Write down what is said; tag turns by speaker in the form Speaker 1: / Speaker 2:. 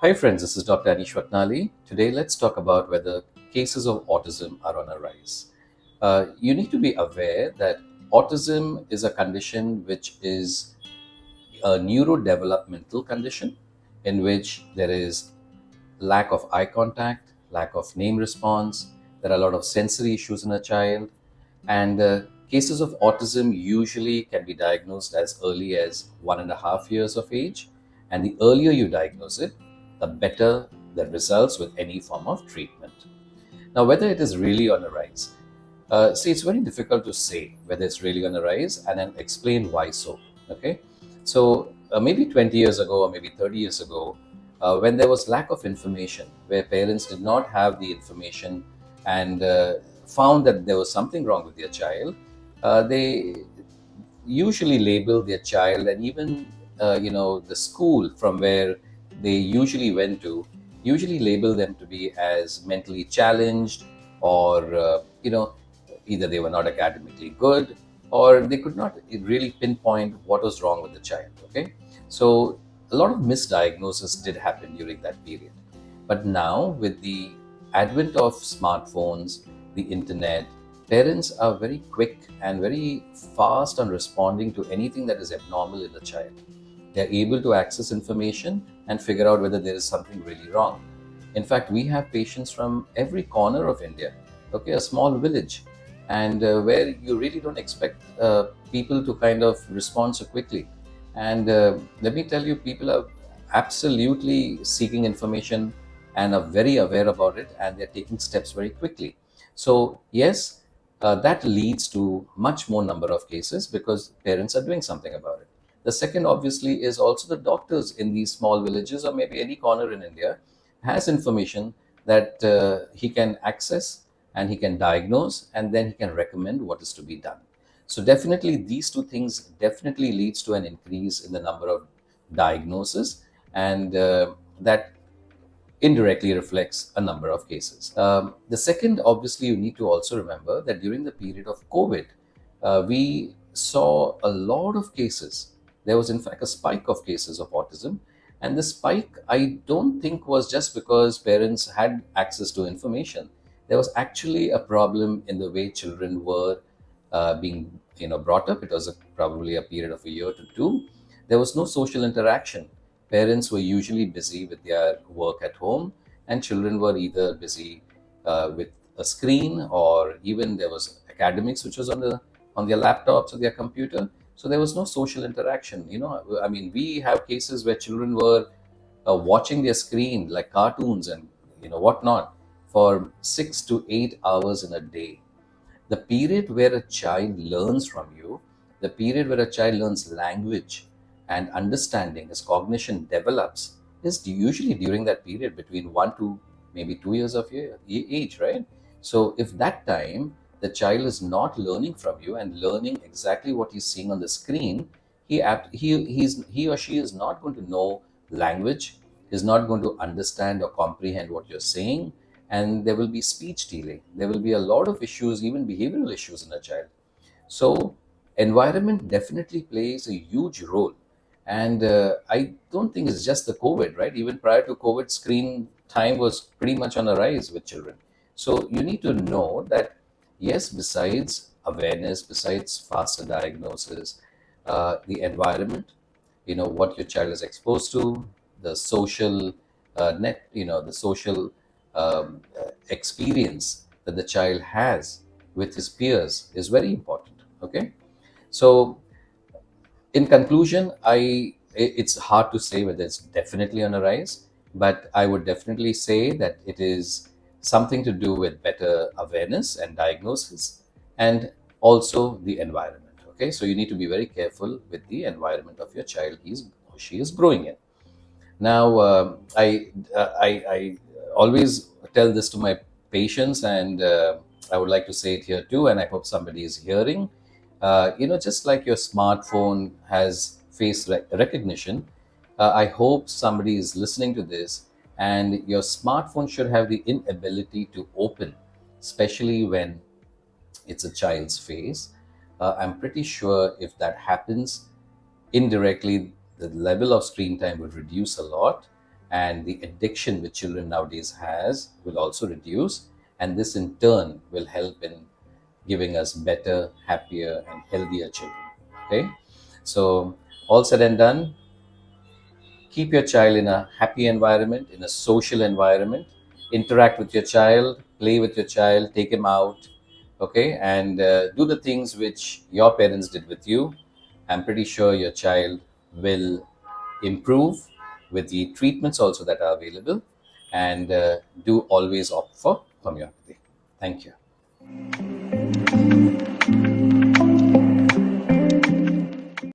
Speaker 1: Hi friends, this is Dr. Anish Watnali. Today let's talk about whether cases of autism are on a rise. You need to be aware that autism is a condition which is a neurodevelopmental condition in which there is lack of eye contact, lack of name response, there are a lot of sensory issues in a child, and cases of autism usually can be diagnosed as early as 1.5 years of age. And the earlier you diagnose it, the better the results with any form of treatment. Now, whether it is really on a rise, see, it's very difficult to say whether it's really on a rise and then explain why so. Okay, so maybe 20 years ago or maybe 30 years ago, when there was lack of information, where parents did not have the information and found that there was something wrong with their child, they usually label their child, and even the school from where they usually went to usually label them to be as mentally challenged, or either they were not academically good, or they could not really pinpoint what was wrong with the child. Okay, so a lot of misdiagnosis did happen during that period. But now, with the advent of smartphones, the internet, parents are very quick and very fast on responding to anything that is abnormal in the child. They're able to access information and figure out whether there is something really wrong. In fact, we have patients from every corner of India, okay, a small village, and where you really don't expect people to kind of respond so quickly. And let me tell you, people are absolutely seeking information and are very aware about it, and they're taking steps very quickly. So, yes, that leads to much more number of cases because parents are doing something about it. The second, obviously, is also the doctors in these small villages or maybe any corner in India has information that he can access, and he can diagnose, and then he can recommend what is to be done. So definitely these two things definitely leads to an increase in the number of diagnosis, and that indirectly reflects a number of cases. The second, obviously, you need to also remember that during the period of COVID, we saw a lot of cases. There was, in fact, a spike of cases of autism. And the spike, I don't think, was just because parents had access to information. There was actually a problem in the way children were being brought up. It was probably a period of a year to two. There was no social interaction. Parents were usually busy with their work at home, and children were either busy with a screen, or even there was academics which was on their laptops or their computer. So there was no social interaction. I mean, we have cases where children were watching their screen like cartoons and whatnot for 6 to 8 hours in a day. The period where a child learns from you, the period where a child learns language and understanding, as cognition develops, is usually during that period between 1 to maybe 2 years of age, right? So if that time the child is not learning from you and learning exactly what he's seeing on the screen, he or she is not going to know language, is not going to understand or comprehend what you're saying, and there will be speech delay. There will be a lot of issues, even behavioral issues in a child. So, environment definitely plays a huge role. And I don't think it's just the COVID, right? Even prior to COVID, screen time was pretty much on a rise with children. So, you need to know that, yes, besides awareness, besides faster diagnosis, the environment, what your child is exposed to, the social the social experience that the child has with his peers is very important. Okay, so in conclusion, it's hard to say whether it's definitely on a rise, but I would definitely say that it is something to do with better awareness and diagnosis, and also the environment. Okay, so you need to be very careful with the environment of your child he's or she is growing in. Now, I always tell this to my patients, and I would like to say it here too, and I hope somebody is hearing. Just like your smartphone has face recognition, I hope somebody is listening to this, and your smartphone should have the inability to open, especially when it's a child's face. I'm pretty sure if that happens, indirectly the level of screen time will reduce a lot, and the addiction which children nowadays has will also reduce, and this in turn will help in giving us better, happier and healthier children. Okay, so all said and done, keep your child in a happy environment, in a social environment, interact with your child, play with your child, take him out, okay, and do the things which your parents did with you. I'm pretty sure your child will improve with the treatments also that are available, and do always opt for homeopathy. Thank you.